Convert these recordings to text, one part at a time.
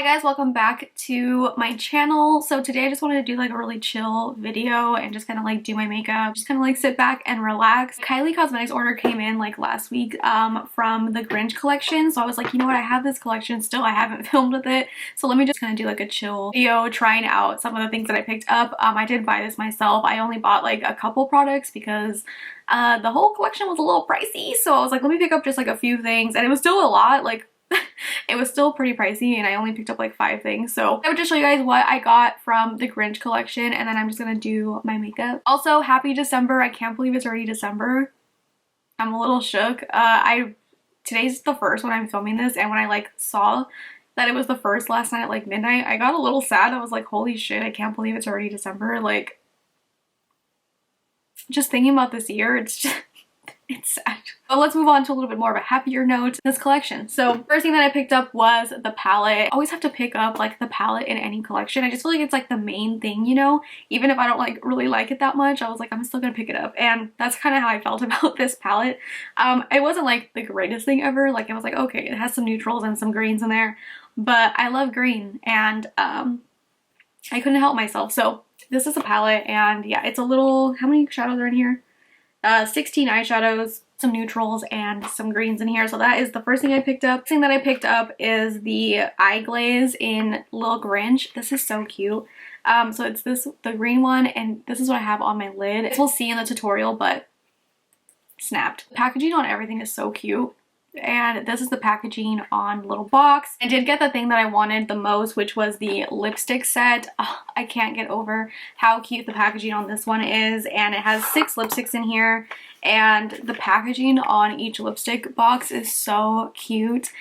Hi guys, welcome back to my channel. So today I just wanted to do like a really chill video and just kind of like do my makeup, just kind of like sit back and relax. Kylie Cosmetics order came in like last week from the Grinch collection. So I was like, you know what, I have this collection still, I haven't filmed with it. So let me just kind of do like a chill video trying out some of the things that I picked up. I did buy this myself. I only bought like a couple products because the whole collection was a little pricey. So I was like, let me pick up just like a few things, and it was still a lot. Like it was still pretty pricey and I only picked up like 5 things. So I would just show you guys what I got from the Grinch collection, and then I'm just gonna do my makeup. Also, happy December. I can't believe it's already December. I'm a little shook. Today's the first when I'm filming this, and when I like saw that it was the first last night at like midnight, I got a little sad. I was like, holy shit, I can't believe it's already December. Like, just thinking about this year, it's sad. But let's move on to a little bit more of a happier note, this collection. So first thing that I picked up was the palette. I always have to pick up like the palette in any collection. I just feel like it's like the main thing, you know? Even if I don't like really like it that much, I was like, I'm still gonna pick it up. And that's kind of how I felt about this palette. It wasn't like the greatest thing ever. Like, it was like, okay, it has some neutrals and some greens in there, but I love green, and I couldn't help myself. So this is a palette, and yeah, it's a little, how many shadows are in here? 16 eyeshadows, some neutrals, and some greens in here. So that is the first thing I picked up. The thing that I picked up is the eye glaze in Little Grinch. This is so cute. So it's the green one, and this is what I have on my lid. As we'll see in the tutorial, but snapped. The packaging on everything is so cute. And this is the packaging on the little box. I did get the thing that I wanted the most, which was the lipstick set. Oh, I can't get over how cute the packaging on this one is, and it has 6 lipsticks in here, and the packaging on each lipstick box is so cute.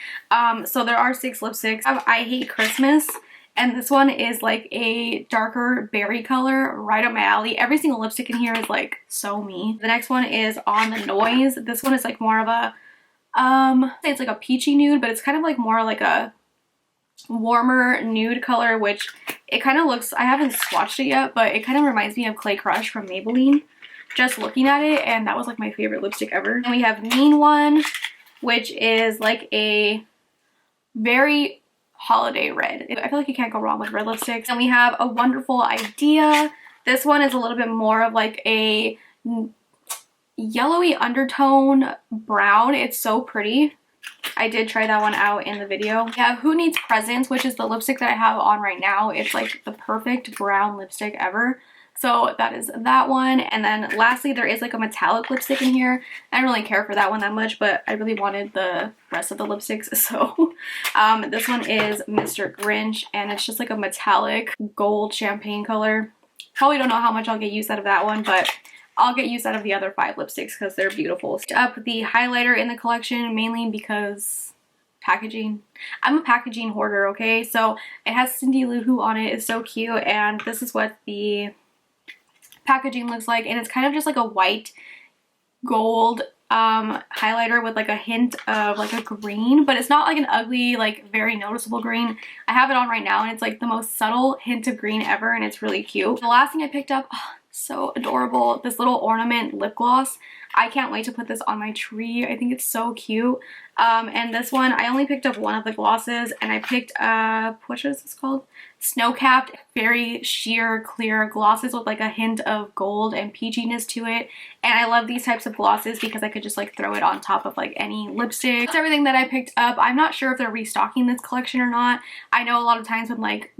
So there are 6 lipsticks. I Hate Christmas, and this one is like a darker berry color, right up my alley. Every single lipstick in here is like so me. The next one is On the Noise. This one is like more of a it's like a peachy nude, but it's kind of like more like a warmer nude color, which it kind of looks, I haven't swatched it yet, but it kind of reminds me of Clay Crush from Maybelline, just looking at it, and that was like my favorite lipstick ever. And we have Mean One, which is like a very holiday red. I feel like you can't go wrong with red lipsticks. And we have A Wonderful Idea. This one is a little bit more of like a yellowy undertone brown. It's so pretty. I did try that one out in the video. We have Who Needs Presents, which is the lipstick that I have on right now. It's like the perfect brown lipstick ever. So that is that one. And then lastly, there is like a metallic lipstick in here. I don't really care for that one that much, but I really wanted the rest of the lipsticks. So this one is Mr. Grinch, and it's just like a metallic gold champagne color. Probably don't know how much I'll get use out of that one, but I'll get use out of the other 5 lipsticks because they're beautiful. Up the highlighter in the collection, mainly because packaging. I'm a packaging hoarder, okay? So it has Cindy Lou Who on it. It's so cute, and this is what the packaging looks like, and it's kind of just like a white gold highlighter with like a hint of like a green, but it's not like an ugly, like very noticeable green. I have it on right now, and it's like the most subtle hint of green ever, and it's really cute. The last thing I picked up, oh, so adorable, this little ornament lip gloss. I can't wait to put this on my tree. I think it's so cute. And this one, I only picked up one of the glosses, and I picked up, what is this called? Snowcapped, very sheer, clear glosses with like a hint of gold and peachiness to it. And I love these types of glosses because I could just like throw it on top of like any lipstick. That's everything that I picked up. I'm not sure if they're restocking this collection or not. I know a lot of times when like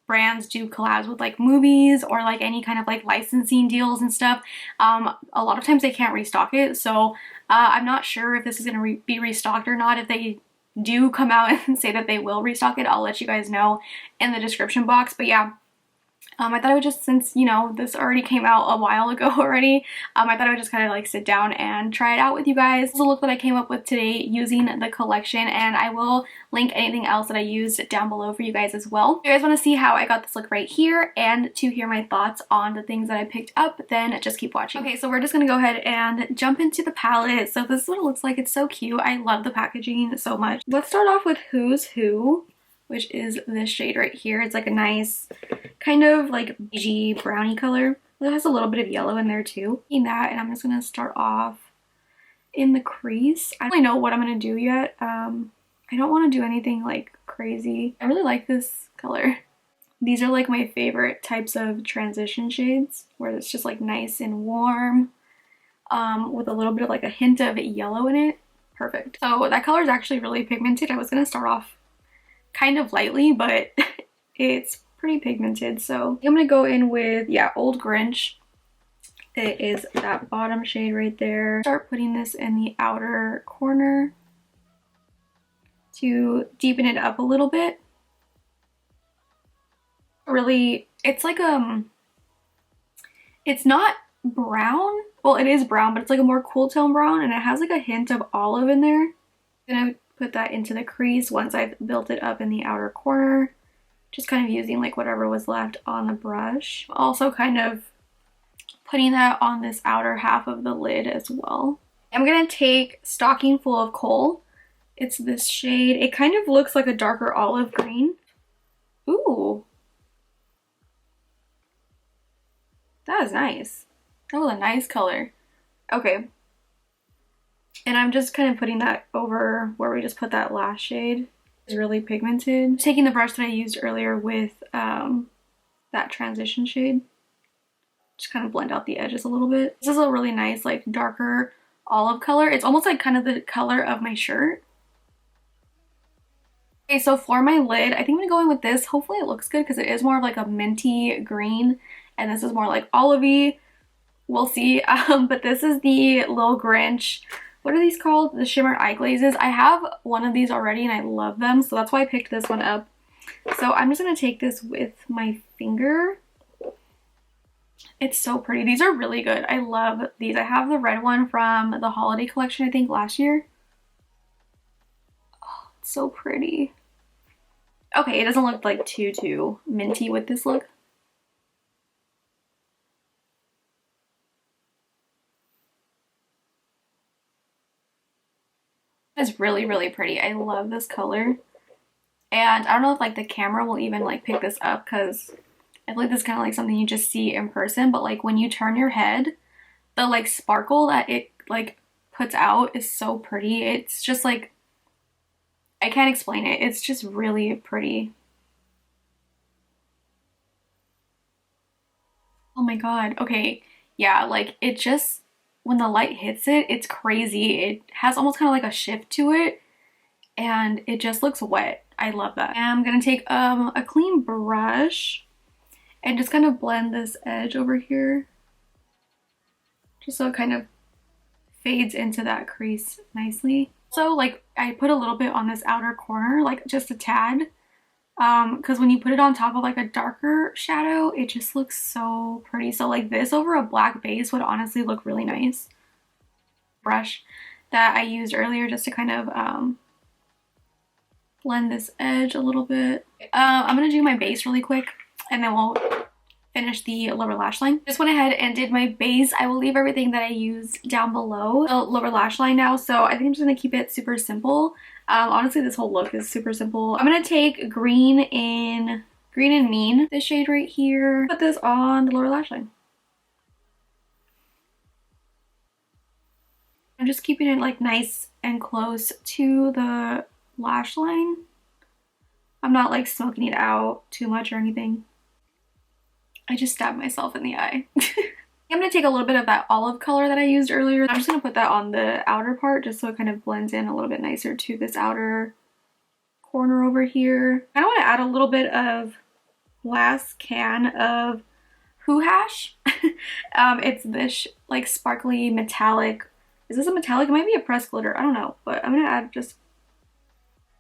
brands do collabs with like movies or like any kind of like licensing deals and stuff, a lot of times they can't restock it. So I'm not sure if this is going to be restocked or not. If they do come out and say that they will restock it, I'll let you guys know in the description box. But yeah, I thought I would just, since you know this already came out a while ago already, I thought I would just kind of like sit down and try it out with you guys. This is a look that I came up with today using the collection, and I will link anything else that I used down below for you guys as well. If you guys want to see how I got this look right here and to hear my thoughts on the things that I picked up, then just keep watching. Okay, so we're just gonna go ahead and jump into the palette. So this is what it looks like. It's so cute. I love the packaging so much. Let's start off with Who's Who, which is this shade right here. It's like a nice kind of like beigey brownie color. It has a little bit of yellow in there too. In that, and I'm just gonna start off in the crease. I don't really know what I'm gonna do yet. I don't want to do anything like crazy. I really like this color. These are like my favorite types of transition shades where it's just like nice and warm with a little bit of like a hint of yellow in it. Perfect. So that color is actually really pigmented. I was going to start off kind of lightly, but it's pretty pigmented. So I'm going to go in with, yeah, Old Grinch. It is that bottom shade right there. Start putting this in the outer corner to deepen it up a little bit. Really, it's like it's not brown. Well, it is brown, but it's like a more cool tone brown, and it has like a hint of olive in there. I'm gonna put that into the crease once I've built it up in the outer corner. Just kind of using like whatever was left on the brush. Also kind of putting that on this outer half of the lid as well. I'm gonna take Stocking Full of Coal. It's this shade. It kind of looks like a darker olive green. Ooh. That is nice. That was a nice color. Okay. And I'm just kind of putting that over where we just put that last shade. It's really pigmented. Taking the brush that I used earlier with that transition shade. Just kind of blend out the edges a little bit. This is a really nice like darker olive color. It's almost like kind of the color of my shirt. Okay, so for my lid, I think I'm gonna go in with this. Hopefully it looks good because it is more of like a minty green and this is more like olivey. We'll see. But this is the Little Grinch. What are these called? The Shimmer eye glazes. I have one of these already and I love them, so that's why I picked this one up. So I'm just gonna take this with my finger. It's so pretty. These are really good. I love these. I have the red one from the holiday collection, I think last year. Oh, it's so pretty. Okay, it doesn't look like too minty with this look. It's really pretty. I love this color. And I don't know if like the camera will even like pick this up because I feel like this is kind of like something you just see in person, but like when you turn your head, the like sparkle that it like puts out is so pretty. It's just like, I can't explain it. It's just really pretty. Oh my god. Okay. Yeah, like it just, when the light hits it, it's crazy. It has almost kind of like a shift to it and it just looks wet. I love that. And I'm gonna take a clean brush and just kind of blend this edge over here just so it kind of fades into that crease nicely. So like I put a little bit on this outer corner, like just a tad, because when you put it on top of like a darker shadow, it just looks so pretty. So like this over a black base would honestly look really nice. Brush that I used earlier just to kind of blend this edge a little bit. I'm gonna do my base really quick and then we'll finish the lower lash line. Just went ahead and did my base. I will leave everything that I used down below the lower lash line now, so I think I'm just gonna keep it super simple. Honestly, this whole look is super simple. I'm gonna take Green and Mean, this shade right here, put this on the lower lash line. I'm just keeping it like nice and close to the lash line. I'm not like smoking it out too much or anything. I just stabbed myself in the eye. I'm going to take a little bit of that olive color that I used earlier. I'm just going to put that on the outer part just so it kind of blends in a little bit nicer to this outer corner over here. I want to add a little bit of last can of Who Hash. It's this like sparkly metallic. Is this a metallic? It might be a pressed glitter. I don't know. But I'm going to add just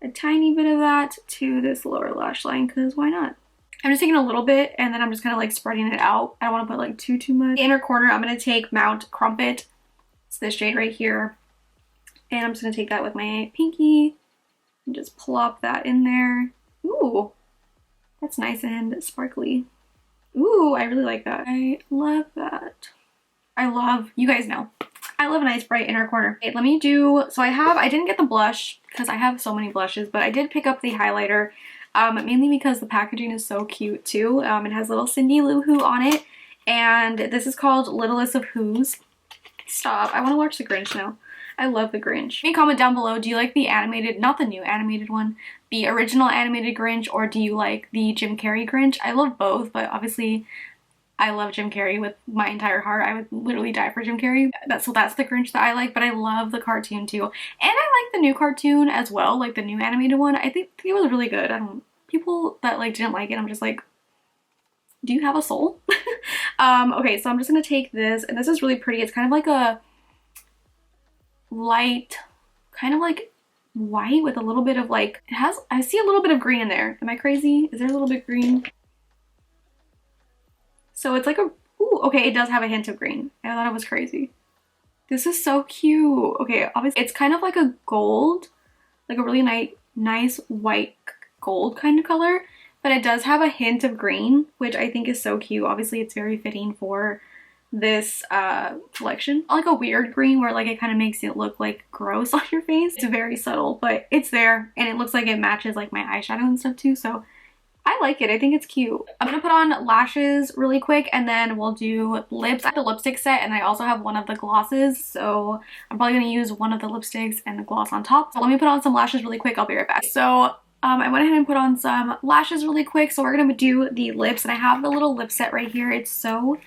a tiny bit of that to this lower lash line because why not? I'm just taking a little bit and then I'm just kind of like spreading it out. I don't want to put like too much. The inner corner, I'm going to take Mount Crumpet. It's this shade right here. And I'm just going to take that with my pinky and just plop that in there. Ooh, that's nice and sparkly. Ooh, I really like that. I love that. You guys know, I love a nice bright inner corner. Okay, let me do, so I didn't get the blush because I have so many blushes, but I did pick up the highlighter. Mainly because the packaging is so cute too. It has little Cindy Lou Who on it, and this is called Littlest of Who's. Stop, I want to watch the Grinch now. I love the Grinch. Leave me a comment down below, do you like the animated, not the new animated one, the original animated Grinch, or do you like the Jim Carrey Grinch? I love both, but obviously I love Jim Carrey with my entire heart. I would literally die for Jim Carrey. So that's the Grinch that I like, but I love the cartoon too. And I like the new cartoon as well, like the new animated one. I think it was really good. People that like didn't like it, I'm just like, do you have a soul? Okay, so I'm just gonna take this, and this is really pretty. It's kind of like a light, kind of like white with a little bit of like, I see a little bit of green in there. Am I crazy? Is there a little bit green? So it's like a, ooh, okay, it does have a hint of green. I thought it was crazy. This is so cute. Okay, obviously it's kind of like a gold, like a really nice white gold kind of color, but it does have a hint of green, which I think is so cute. Obviously it's very fitting for this collection. Like a weird green where like it kind of makes it look like gross on your face. It's very subtle, but it's there, and it looks like it matches like my eyeshadow and stuff too, so I like it. I think it's cute. I'm gonna put on lashes really quick, and then we'll do lips. I have the lipstick set, and I also have one of the glosses, so I'm probably gonna use one of the lipsticks and the gloss on top. So let me put on some lashes really quick. I'll be right back. So I went ahead and put on some lashes really quick, so we're gonna do the lips, and I have the little lip set right here. It's so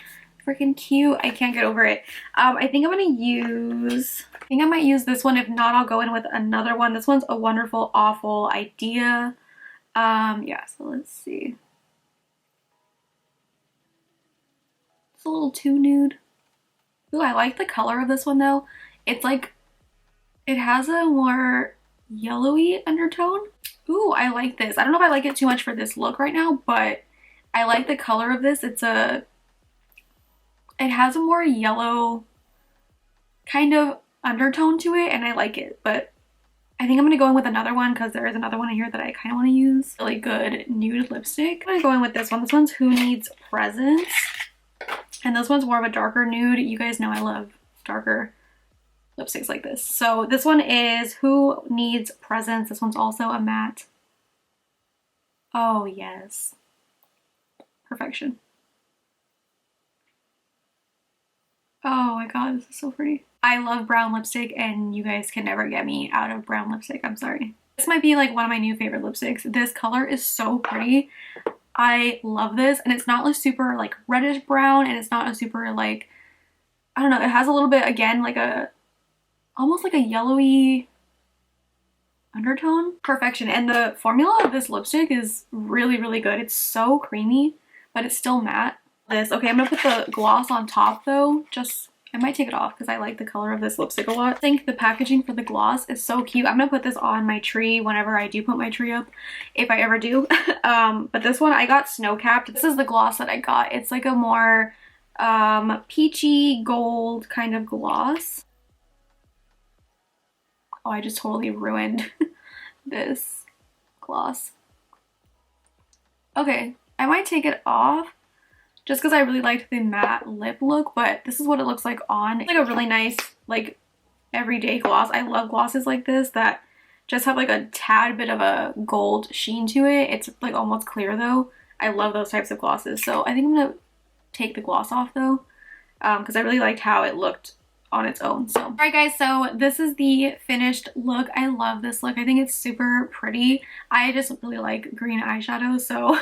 freaking cute. I can't get over it. I think I might use this one. If not, I'll go in with another one. This one's A Wonderful Awful Idea. Yeah, so let's see. It's a little too nude. Ooh, I like the color of this one though. It's like, it has a more yellowy undertone. Ooh, I like this. I don't know if I like it too much for this look right now, but I like the color of this. It has a more yellow kind of undertone to it, and I like it, but I think I'm gonna go in with another one because there is another one in here that I kind of want to use. Really good nude lipstick. I'm gonna go in with this one. This one's Who Needs Presents, and this one's more of a darker nude. You guys know I love darker lipsticks like this. So this one is Who Needs Presents. This one's also a matte. Oh yes, perfection. Oh my god, this is so pretty. I love brown lipstick, and you guys can never get me out of brown lipstick. I'm sorry. This might be like one of my new favorite lipsticks. This color is so pretty. I love this, and it's not like super like reddish brown, and it's not a super like, I don't know, it has a little bit, again, like a, almost like a yellowy undertone. Perfection. And the formula of this lipstick is really, really good. It's so creamy, but it's still matte. Okay, I'm gonna put the gloss on top though. I might take it off because I like the color of this lipstick a lot. I think the packaging for the gloss is so cute. I'm gonna put this on my tree whenever I do put my tree up, if I ever do. But this one I got Snowcapped. This is the gloss that I got. It's like a more peachy gold kind of gloss. Oh, I just totally ruined this gloss. Okay, I might take it off just because I really liked the matte lip look, but this is what it looks like on. It's like a really nice, like, everyday gloss. I love glosses like this that just have like a tad bit of a gold sheen to it. It's like almost clear though. I love those types of glosses. So I think I'm gonna take the gloss off though, because I really liked how it looked on its own. So alright guys, so this is the finished look. I love this look. I think it's super pretty. I just really like green eyeshadow, so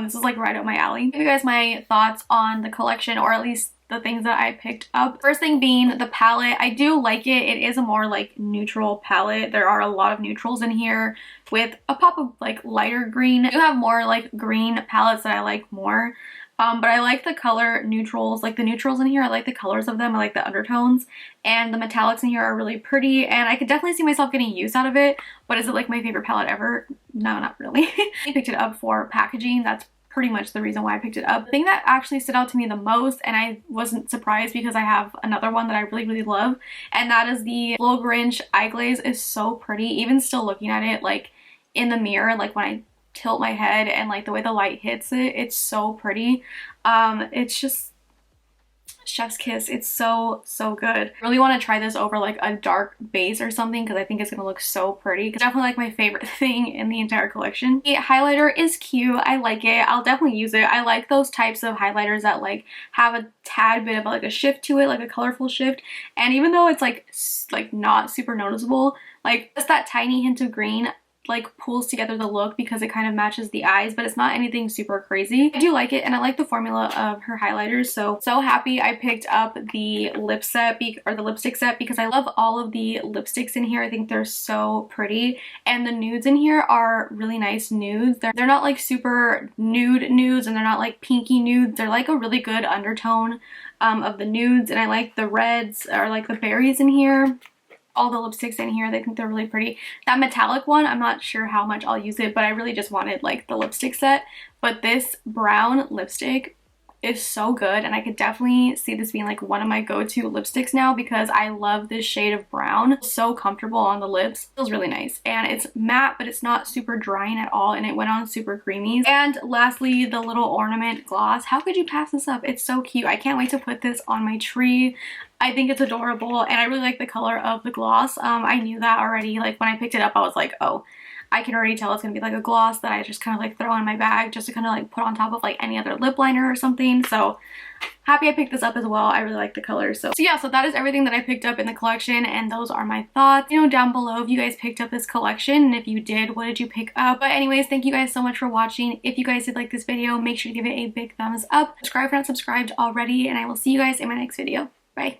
this is like right up my alley. Give you guys my thoughts on the collection, or at least the things that I picked up. First thing being the palette. I do like it. It is a more like neutral palette. There are a lot of neutrals in here with a pop of like lighter green. I do have more like green palettes that I like more. But I like the color neutrals, like the neutrals in here. I like the colors of them. I like the undertones, and the metallics in here are really pretty, and I could definitely see myself getting use out of it. But is it like my favorite palette ever? No, not really. I picked it up for packaging. That's pretty much the reason why I picked it up. The thing that actually stood out to me the most, and I wasn't surprised because I have another one that I really, really love, and that is the Little Grinch eye glaze. Is so pretty. Even still looking at it like in the mirror, like when I tilt my head and like the way the light hits it, it's so pretty. It's just, Chef's kiss. It's so good. I really want to try this over like a dark base or something because I think it's gonna look so pretty. It's definitely like my favorite thing in the entire collection. The highlighter is cute. I like it. I'll definitely use it. I like those types of highlighters that like have a tad bit of like a shift to it, like a colorful shift. And even though it's like not super noticeable, like just that tiny hint of green like pulls together the look because it kind of matches the eyes, but it's not anything super crazy. I do like it, and I like the formula of her highlighters, so happy I picked up the lip set or the lipstick set because I love all of the lipsticks in here. I think they're so pretty, and the nudes in here are really nice nudes. They're not like super nude nudes, and they're not like pinky nudes. They're like a really good undertone of the nudes, and I like the reds or like the berries in here. All the lipsticks in here, they think they're really pretty. That metallic one, I'm not sure how much I'll use it, but I really just wanted like the lipstick set. But this brown lipstick is so good, and I could definitely see this being like one of my go-to lipsticks now because I love this shade of brown. It's so comfortable on the lips. It feels really nice, and it's matte, but it's not super drying at all, and it went on super creamy. And lastly, the little ornament gloss. How could you pass this up? It's so cute. I can't wait to put this on my tree. I think it's adorable, and I really like the color of the gloss. I knew that already. Like when I picked it up, I was like, oh, I can already tell it's gonna be like a gloss that I just kind of like throw in my bag just to kind of like put on top of like any other lip liner or something. So happy I picked this up as well. I really like the color. So yeah, so that is everything that I picked up in the collection, and those are my thoughts. You know, down below if you guys picked up this collection, and if you did, what did you pick up? But anyways, thank you guys so much for watching. If you guys did like this video, make sure to give it a big thumbs up. Subscribe if you're not subscribed already, and I will see you guys in my next video. Bye.